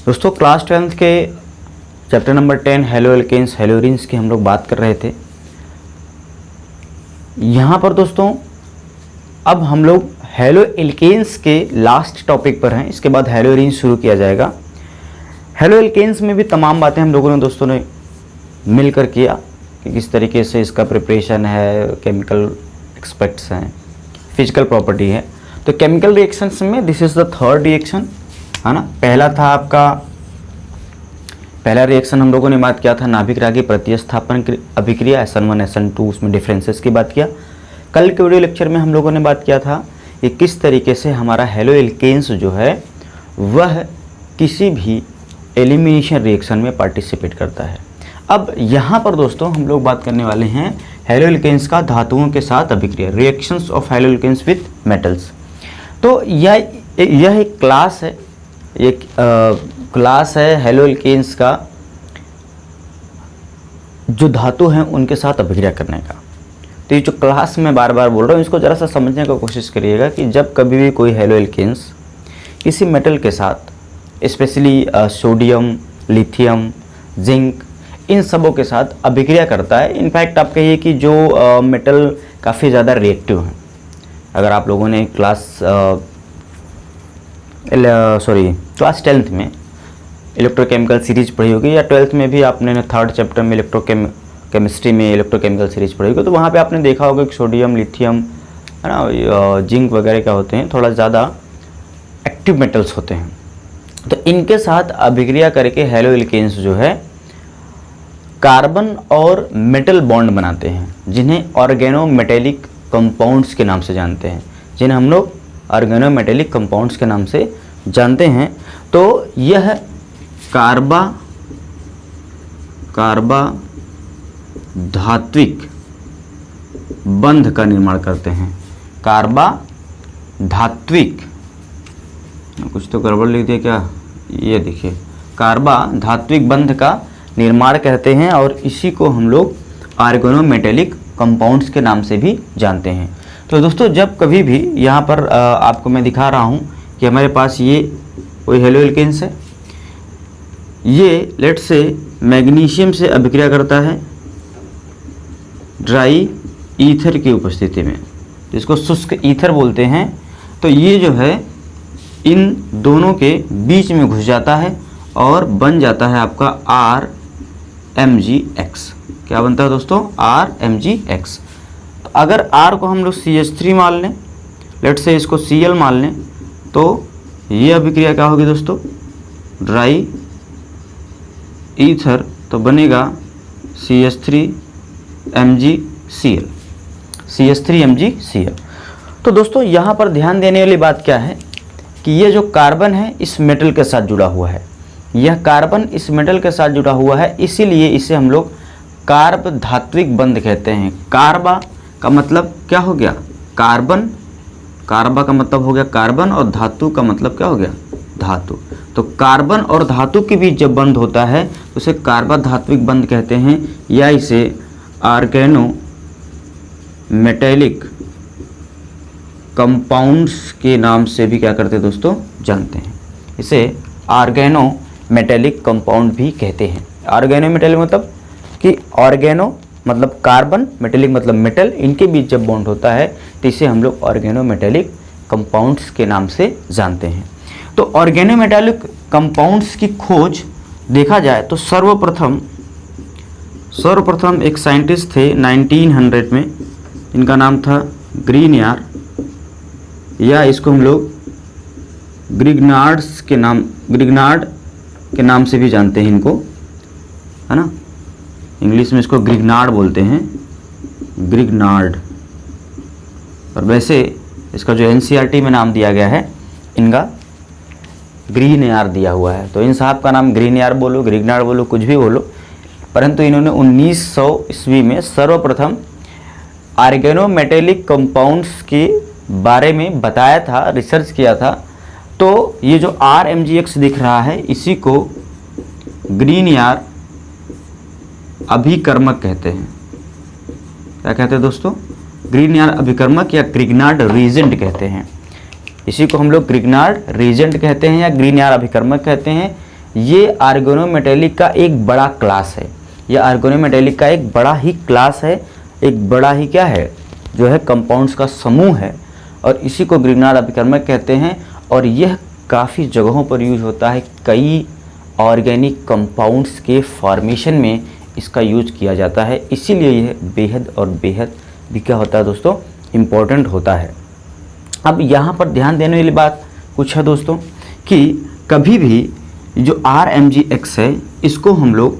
दोस्तों class 12th के chapter number 10 halo alkanes हेलोरिन्स की हम लोग बात कर रहे थे। यहाँ पर दोस्तों अब हम लोग हेलो एल्केन्स के लास्ट टॉपिक पर हैं, इसके बाद हेलोरिन्स शुरू किया जाएगा। हेलो एल्केन्स में भी तमाम बातें हम लोगों ने दोस्तों ने मिलकर किया कि किस तरीके से इसका प्रिपरेशन है, केमिकल एक्सपेक्ट्स हैं, फिजिकल प्रॉपर्टी है। तो केमिकल रिएक्शंस में this is the third reaction, है ना। पहला था आपका पहला रिएक्शन हम लोगों ने बात किया था नाभिक रागी प्रतिस्थापन अभिक्रिया SN1 SN2, उसमें डिफरेंसेस की बात किया। कल के वीडियो लेक्चर में हम लोगों ने बात किया था कि किस तरीके से हमारा हेलो एल्केन्स जो है वह किसी भी एलिमिनेशन रिएक्शन में पार्टिसिपेट करता है। अब यहाँ पर दोस्तों हम लोग बात करने वाले हैं हेलो एल्केन्स का धातुओं के साथ अभिक्रिया, reactions of haloalkanes with metals. तो यह एक क्लास है, एक क्लास है हेलो एल्केन्स का जो धातु हैं उनके साथ अभिक्रिया करने का। तो ये जो क्लास मैं बार बार बोल रहा हूँ इसको ज़रा सा समझने का कोशिश करिएगा कि जब कभी भी कोई हेलो एल्केन्स किसी मेटल के साथ, स्पेशली सोडियम, लिथियम, जिंक, इन सबों के साथ अभिक्रिया करता है। इनफैक्ट आप कहिए कि जो मेटल काफ़ी ज़्यादा रिएक्टिव हैं, अगर आप लोगों ने क्लास 10th में इलेक्ट्रोकेमिकल सीरीज पढ़ी होगी, या 12th में भी आपने थर्ड चैप्टर में केमिस्ट्री में इलेक्ट्रोकेमिकल सीरीज पढ़ी होगी, तो वहाँ पे आपने देखा होगा कि सोडियम, लिथियम, है ना, जिंक वगैरह क्या होते हैं, थोड़ा ज़्यादा एक्टिव मेटल्स होते हैं। तो इनके साथ अभिक्रिया करके हेलो एल्केन्स जो है कार्बन और मेटल बॉन्ड बनाते हैं, जिन्हें ऑर्गेनोमेटेलिक कंपाउंड्स के नाम से जानते हैं, जिन्हें हम लोग ऑर्गेनोमेटेलिक कंपाउंड्स के नाम से जानते हैं। तो यह कार्बा धात्विक बंध का निर्माण करते हैं। कार्बा धात्विक, कुछ तो गड़बड़ लिख दिया क्या, ये देखिए, कार्बा धात्विक बंध का निर्माण करते हैं और इसी को हम लोग ऑर्गेनोमेटेलिक कंपाउंड्स के नाम से भी जानते हैं। तो दोस्तों जब कभी भी यहाँ पर आपको मैं दिखा रहा हूँ कि हमारे पास ये कोई हेलो एल्केन्स है, ये लेट से मैग्नीशियम से अभिक्रिया करता है ड्राई ईथर की उपस्थिति में, जिसको शुष्क ईथर बोलते हैं। तो ये जो है इन दोनों के बीच में घुस जाता है और बन जाता है आपका RMgX। क्या बनता है दोस्तों? RMgX। तो अगर R को हम लोग CH3 मान लें, लेट से इसको Cl मान लें, तो ये अभिक्रिया क्या होगी दोस्तों? ड्राई ईथर, तो बनेगा CH3MgCl, CH3MgCl। तो दोस्तों यहाँ पर ध्यान देने वाली बात क्या है कि ये जो कार्बन है इस मेटल के साथ जुड़ा हुआ है, यह कार्बन इस मेटल के साथ जुड़ा हुआ है, इसीलिए इसे हम लोग कार्ब धात्विक बंध कहते हैं। कार्बा का मतलब क्या हो गया? कार्बन। कार्बा का मतलब हो गया कार्बन, और धातु का मतलब क्या हो गया? धातु। तो कार्बन और धातु के बीच जब बंध होता है तो उसे कार्बा धात्विक बंध कहते हैं, या इसे ऑर्गेनोमेटेलिक कंपाउंड्स के नाम से भी क्या करते हैं दोस्तों? जानते हैं। इसे ऑर्गेनोमेटेलिक कंपाउंड भी कहते हैं। ऑर्गेनोमेटेलिक मतलब कि ऑर्गेनो मतलब कार्बन, मेटेलिक मतलब मेटल, इनके बीच जब बॉन्ड होता है तो इसे हम लोग ऑर्गेनोमेटेलिक कंपाउंड्स के नाम से जानते हैं। तो ऑर्गेनोमेटेलिक कंपाउंड्स की खोज देखा जाए तो सर्वप्रथम एक साइंटिस्ट थे 1900 में, इनका नाम था ग्रीनियर, या इसको हम लोग ग्रिग्नार्ड के नाम से भी जानते हैं इनको, है ना। इंग्लिश में इसको ग्रिग्नार्ड बोलते हैं, ग्रिग्नार्ड। और वैसे इसका जो NCERT में नाम दिया गया है, इनका ग्रीनियर दिया हुआ है। तो इन साहब का नाम ग्रीनियर बोलो, ग्रिग्नार्ड बोलो, कुछ भी बोलो, परंतु इन्होंने 1900 ईस्वी में सर्वप्रथम ऑर्गेनोमेटेलिक कंपाउंड्स के बारे में बताया था, रिसर्च किया था। तो ये जो RMgX दिख रहा है इसी को ग्रीनियर अभिकर्मक कहते हैं। क्या कहते हैं दोस्तों? ग्रीनियर अभिकर्मक या ग्रिग्नार्ड रीजेंट कहते हैं। इसी को हम लोग ग्रिग्नार्ड रीजेंट कहते हैं या ग्रीनियर अभिकर्मक कहते हैं। ये ऑर्गेनोमेटेलिक का एक बड़ा क्लास है। ये ऑर्गेनोमेटेलिक का एक बड़ा ही क्लास है, एक बड़ा ही क्या है, जो है कंपाउंड्स का समूह है, और इसी को ग्रिग्नार्ड अभिकर्मक कहते हैं। और यह काफ़ी जगहों पर यूज होता है, कई ऑर्गेनिक कंपाउंड्स के फॉर्मेशन में इसका यूज किया जाता है, इसीलिए यह बेहद और बेहद भी क्या होता है दोस्तों, इम्पोर्टेंट होता है। अब यहाँ पर ध्यान देने वाली बात कुछ है दोस्तों कि कभी भी जो RMgX है इसको हम लोग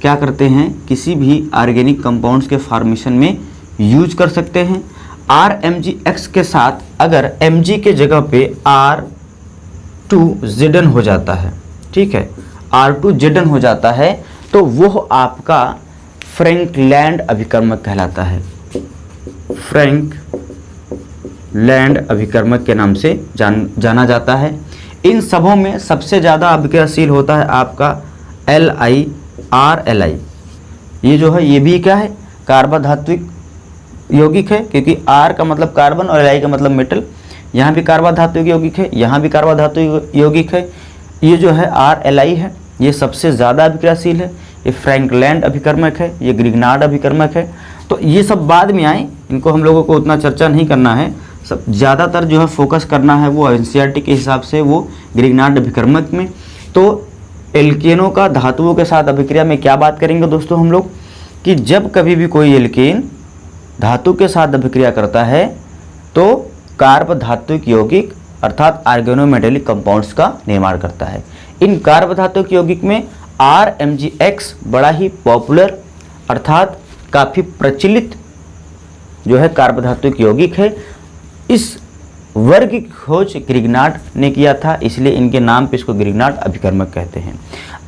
क्या करते हैं, किसी भी ऑर्गेनिक कंपाउंड्स के फॉर्मेशन में यूज कर सकते हैं। RMgX के साथ अगर Mg के जगह पे R2Zn हो जाता है, ठीक है, R2Zn हो जाता है, तो वो आपका फ्रैंकलैंड अभिकर्मक कहलाता है। फ्रैंकलैंड अभिकर्मक के नाम से जाना जाता है। इन सबों में सबसे ज़्यादा अभिक्रियाशील होता है आपका LiRLi। ये जो है ये भी क्या है, कार्बोधात्विक यौगिक है, क्योंकि R का मतलब कार्बन और Li का मतलब मेटल। यहाँ भी कार्बोधात्विक यौगिक है, यहाँ भी कार्बोधात्विक यौगिक है। ये जो है RLi है, ये सबसे ज़्यादा अभिक्रियाशील है। ये फ्रैंकलैंड अभिकर्मक है, ये ग्रिग्नार्ड अभिकर्मक है। तो ये सब बाद में आए, इनको हम लोगों को उतना चर्चा नहीं करना है। सब ज़्यादातर जो है फोकस करना है वो NCERT के हिसाब से वो ग्रिग्नार्ड अभिकर्मक में। तो एल्केनों का धातुओं के साथ अभिक्रिया में क्या बात करेंगे दोस्तों हम लोग, कि जब कभी भी कोई एल्केन धातु के साथ अभिक्रिया करता है तो कार्बोधात्विक यौगिक अर्थात ऑर्गेनोमेटेलिक कंपाउंड्स का निर्माण करता है। इन कार्बोधात्विक यौगिक में RMgX बड़ा ही पॉपुलर अर्थात काफ़ी प्रचलित जो है कार्बोधात्विक यौगिक है। इस वर्ग की खोज ग्रिग्नार्ड ने किया था, इसलिए इनके नाम पे इसको ग्रिग्नार्ड अभिकर्मक कहते हैं।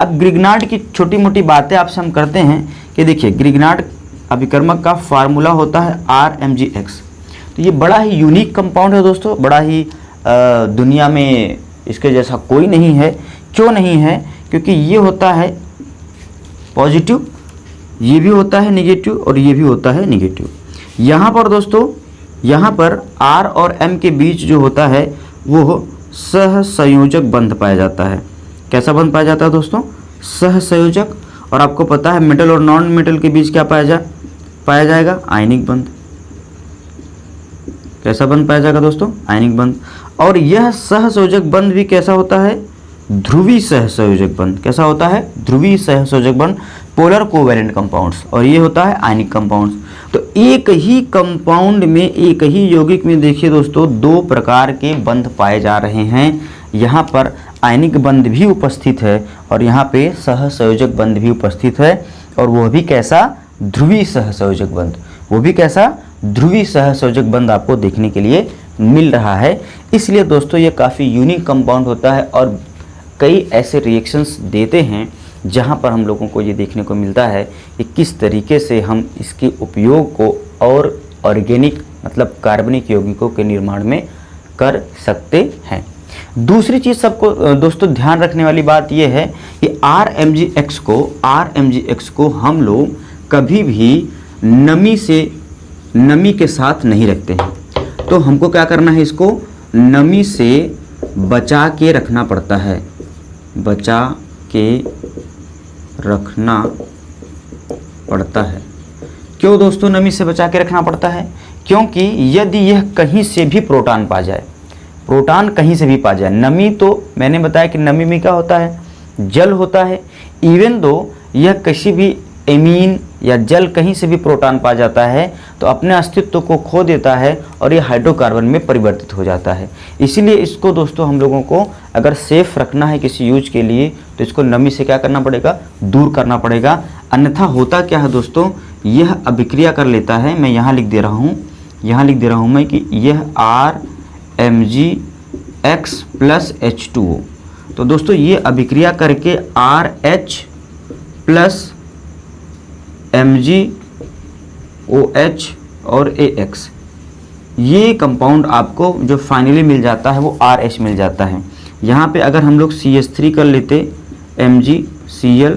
अब ग्रिग्नार्ड की छोटी मोटी बातें आपसे हम करते हैं कि देखिए ग्रिग्नार्ड अभिकर्मक का फार्मूला होता है RMgX। तो ये बड़ा ही यूनिक कंपाउंड है दोस्तों, बड़ा ही दुनिया में इसके जैसा कोई नहीं है। क्यों नहीं है, क्योंकि ये होता है पॉजिटिव, ये भी होता है नेगेटिव और ये भी होता है नेगेटिव। यहाँ पर दोस्तों, यहाँ पर R और M के बीच जो होता है वो सहसंयोजक बंध पाया जाता है। कैसा बंध पाया जाता है दोस्तों, सहसंयोजक। और आपको पता है मेटल और नॉन मेटल के बीच क्या पाया जाएगा, आयनिक बंध। कैसा बंध पाया जाएगा दोस्तों, आयनिक बंध। और यह सहसंयोजक बंध भी कैसा होता है, ध्रुवीय सहसंयोजक बंध। कैसा होता है, ध्रुवीय सहसंयोजक बंध, पोलर कोवैलेंट कंपाउंड्स। और ये होता है आयनिक कंपाउंड्स। तो एक ही कंपाउंड में, एक ही यौगिक में देखिए दोस्तों, दो प्रकार के बंध पाए जा रहे हैं। यहाँ पर आयनिक बंध भी उपस्थित है और यहाँ पे सहसंयोजक बंध भी उपस्थित है, और वह भी कैसा, ध्रुवीय सहसंयोजक बंध। वो भी कैसा, ध्रुवीय सहसंयोजक बंध आपको देखने के लिए मिल रहा है। इसलिए दोस्तों ये काफ़ी यूनिक कंपाउंड होता है और कई ऐसे रिएक्शंस देते हैं जहाँ पर हम लोगों को ये देखने को मिलता है कि किस तरीके से हम इसके उपयोग को और ऑर्गेनिक मतलब कार्बनिक यौगिकों के निर्माण में कर सकते हैं। दूसरी चीज़ सबको दोस्तों ध्यान रखने वाली बात यह है कि RMgX को हम लोग कभी भी नमी के साथ नहीं रखते हैं। तो हमको क्या करना है, इसको नमी से बचा के रखना पड़ता है, बचा के रखना पड़ता है। क्यों दोस्तों नमी से बचा के रखना पड़ता है, क्योंकि यदि यह कहीं से भी प्रोटॉन पा जाए, प्रोटॉन कहीं से भी पा जाए, नमी तो मैंने बताया कि नमी में क्या होता है, जल होता है। इवन दो यह किसी भी एमीन या जल कहीं से भी प्रोटॉन पा जाता है तो अपने अस्तित्व को खो देता है और ये हाइड्रोकार्बन में परिवर्तित हो जाता है। इसीलिए इसको दोस्तों हम लोगों को अगर सेफ रखना है किसी यूज के लिए तो इसको नमी से क्या करना पड़ेगा, दूर करना पड़ेगा। अन्यथा होता क्या है दोस्तों, यह अभिक्रिया कर लेता है। मैं यहाँ लिख दे रहा हूँ, मैं कि यह RMgX प्लस H2O। तो दोस्तों ये अभिक्रिया करके RH प्लस MgOH और AX ये कंपाउंड आपको जो फाइनली मिल जाता है वो RH मिल जाता है। यहाँ पे अगर हम लोग CH3 कर लेते MgCl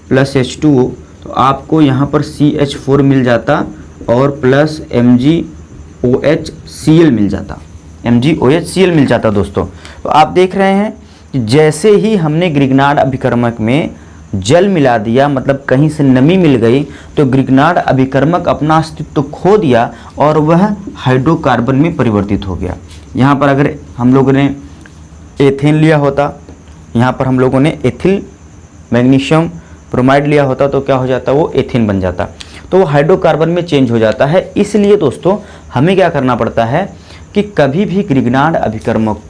प्लस H2O तो आपको यहाँ पर CH4 मिल जाता और प्लस MgOHCl मिल जाता, MgOHCl मिल जाता दोस्तों। तो आप देख रहे हैं कि जैसे ही हमने ग्रिग्नार्ड अभिकर्मक में जल मिला दिया, मतलब कहीं से नमी मिल गई, तो ग्रिग्नार्ड अभिकर्मक अपना अस्तित्व खो दिया और वह हाइड्रोकार्बन में परिवर्तित हो गया। यहाँ पर अगर हम लोगों ने एथेन लिया होता, यहाँ पर हम लोगों ने एथिल मैग्नीशियम ब्रोमाइड लिया होता, तो क्या हो जाता, वो एथेन बन जाता, तो वो हाइड्रोकार्बन में चेंज हो जाता है। इसलिए दोस्तों हमें क्या करना पड़ता है कि कभी भी ग्रिग्नार्ड अभिकर्मक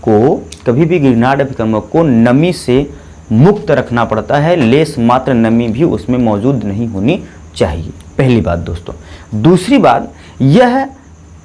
को नमी से मुक्त रखना पड़ता है, लेस मात्र नमी भी उसमें मौजूद नहीं होनी चाहिए, पहली बात दोस्तों। दूसरी बात, यह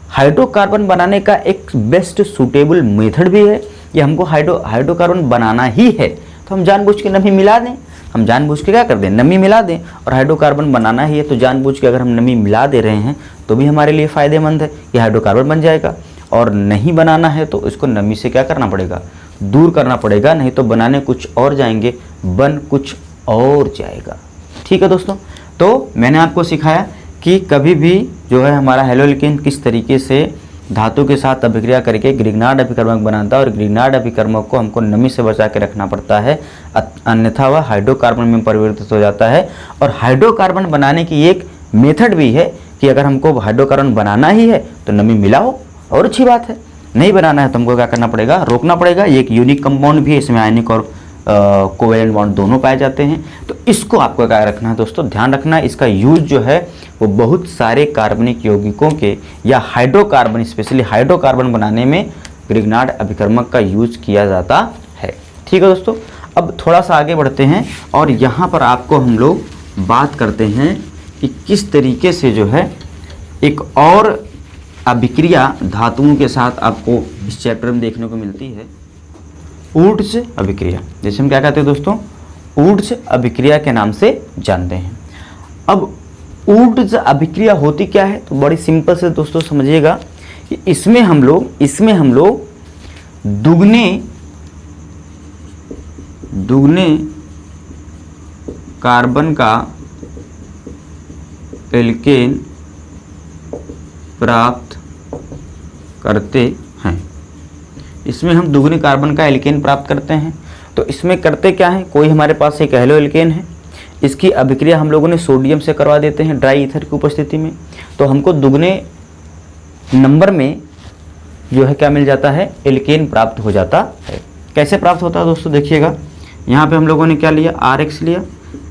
हाइड्रोकार्बन बनाने का एक बेस्ट सूटेबल मेथड भी है। ये हमको हाइड्रोकार्बन बनाना ही है, तो हम जानबूझ के नमी मिला दें, हम जानबूझ के क्या कर दें, नमी मिला दें। और हाइड्रोकार्बन बनाना ही है तो जानबूझ के अगर हम नमी मिला दे रहे हैं तो भी हमारे लिए फ़ायदेमंद है, ये हाइड्रोकार्बन बन जाएगा। और नहीं बनाना है तो इसको नमी से क्या करना पड़ेगा, दूर करना पड़ेगा, नहीं तो बनाने कुछ और जाएंगे, बन कुछ और जाएगा। ठीक है दोस्तों, तो मैंने आपको सिखाया कि कभी भी जो है हमारा हैलोएल्केन किस तरीके से धातु के साथ अभिक्रिया करके ग्रिग्नार्ड अभिकर्मक बनाता है, और ग्रिग्नार्ड अभिकर्मक को हमको नमी से बचा के रखना पड़ता है, अन्यथा वह हाइड्रोकार्बन में परिवर्तित हो जाता है। और हाइड्रोकार्बन बनाने की एक मेथड भी है कि अगर हमको हाइड्रोकार्बन बनाना ही है तो नमी मिलाओ, और अच्छी बात है। नहीं बनाना है तो हमको क्या करना पड़ेगा, रोकना पड़ेगा। ये एक यूनिक कंपाउंड भी है, इसमें आयनिक और कोवेलेंट बॉन्ड दोनों पाए जाते हैं। तो इसको आपको क्या रखना है दोस्तों, ध्यान रखना है। इसका यूज जो है वो बहुत सारे कार्बनिक यौगिकों के या हाइड्रोकार्बन, स्पेशली हाइड्रोकार्बन बनाने में ग्रिग्नार्ड अभिकर्मक का यूज किया जाता है। ठीक है दोस्तों, अब थोड़ा सा आगे बढ़ते हैं और यहाँ पर आपको हम लोग बात करते हैं कि किस तरीके से जो है एक और अभिक्रिया धातुओं के साथ आपको इस चैप्टर में देखने को मिलती है, ऊर्ध्व अभिक्रिया, जैसे हम क्या कहते हैं दोस्तों, ऊर्ध्व अभिक्रिया के नाम से जानते हैं। अब ऊर्ध्व अभिक्रिया होती क्या है, तो बड़ी सिंपल से दोस्तों समझिएगा कि इसमें हम लोग दुगने कार्बन का एल्केन प्राप्त करते हैं। इसमें हम दुगने कार्बन का एल्केन प्राप्त करते हैं। तो इसमें करते क्या है, कोई हमारे पास एक हैलोएल्केन है, इसकी अभिक्रिया हम लोगों ने सोडियम से करवा देते हैं ड्राई ईथर की उपस्थिति में, तो हमको दुगने नंबर में जो है क्या मिल जाता है, एल्केन प्राप्त हो जाता है। कैसे प्राप्त होता है दोस्तों, देखिएगा यहाँ पे हम लोगों ने क्या लिया, RX लिया,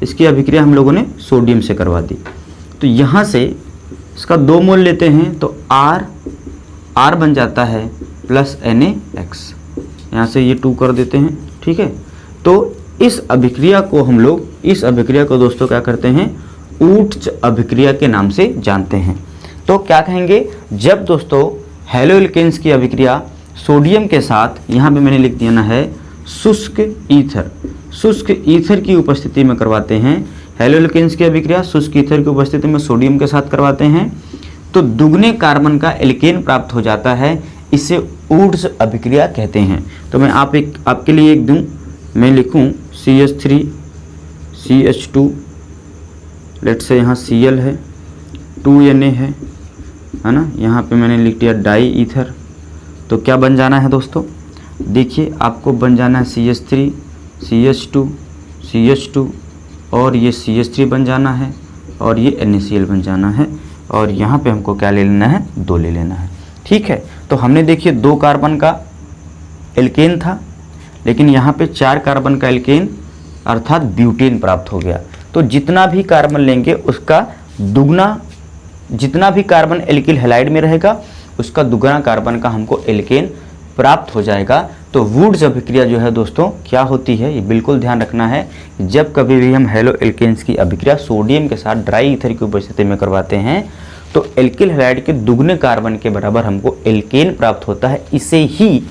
इसकी अभिक्रिया हम लोगों ने सोडियम से करवा दी। तो यहाँ से इसका 2 मोल लेते हैं तो R बन जाता है प्लस NaX, यहाँ से ये 2 कर देते हैं। ठीक है, तो इस अभिक्रिया को दोस्तों क्या करते हैं, ऊर्ध्व अभिक्रिया के नाम से जानते हैं। तो क्या कहेंगे, जब दोस्तों हैलोएल्केन्स की अभिक्रिया सोडियम के साथ, यहाँ पे मैंने लिख दिया है शुष्क ईथर की उपस्थिति में करवाते हैं, हैलोएल्केन्स की अभिक्रिया शुष्क ईथर की उपस्थिति में सोडियम के साथ करवाते हैं, तो दुगने कार्बन का एल्केन प्राप्त हो जाता है। इसे ऊर्ध्व अभिक्रिया कहते हैं। तो मैं आपके लिए एक दूं, मैं लिखूं CH3 CH2, लेट से यहाँ Cl है, 2Na है ना, यहाँ पे मैंने लिख दिया डाई ईथर। तो क्या बन जाना है दोस्तों, देखिए आपको बन जाना है CH3 CH2 और ये CH3 बन जाना है और ये NaCl बन जाना है, और यहाँ पे हमको क्या ले लेना है, 2 ले लेना है। ठीक है, तो हमने देखिए 2 कार्बन का एल्केन था, लेकिन यहाँ पे 4 कार्बन का एल्केन अर्थात ब्यूटेन प्राप्त हो गया। तो जितना भी कार्बन लेंगे उसका दुगना, जितना भी कार्बन एल्किल हैलाइड में रहेगा उसका दुगना कार्बन का हमको एल्केन प्राप्त हो जाएगा। तो वुड्स अभिक्रिया जो है दोस्तों क्या होती है, ये बिल्कुल ध्यान रखना है। जब कभी भी हम हैलोएल्केन्स की अभिक्रिया सोडियम के साथ ड्राई ईथर की उपस्थिति में करवाते हैं तो एल्किल हैलाइड के दुगने कार्बन के बराबर हमको एल्केन प्राप्त होता है। इसे ही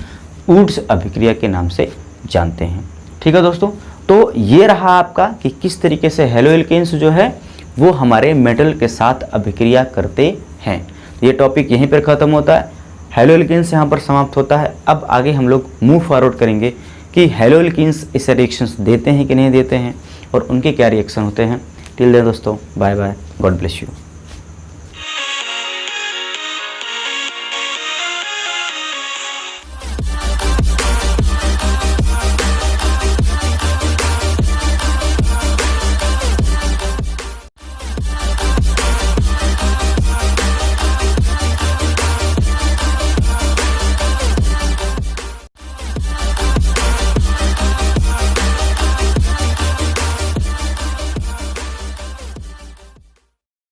वुड्स अभिक्रिया के नाम से जानते हैं। ठीक है दोस्तों, तो ये रहा आपका कि किस तरीके से हैलोएल्केन्स जो है वो हमारे मेटल के साथ अभिक्रिया करते हैं। ये टॉपिक यहीं पर ख़त्म होता है, हैलोएल्केन्स यहाँ पर समाप्त होता है। अब आगे हम लोग मूव फॉरवर्ड करेंगे कि हैलोएल्केन्स इसे रिएक्शंस देते हैं कि नहीं देते हैं और उनके क्या रिएक्शन होते हैं। टिल देन दोस्तों, bye bye, God bless you.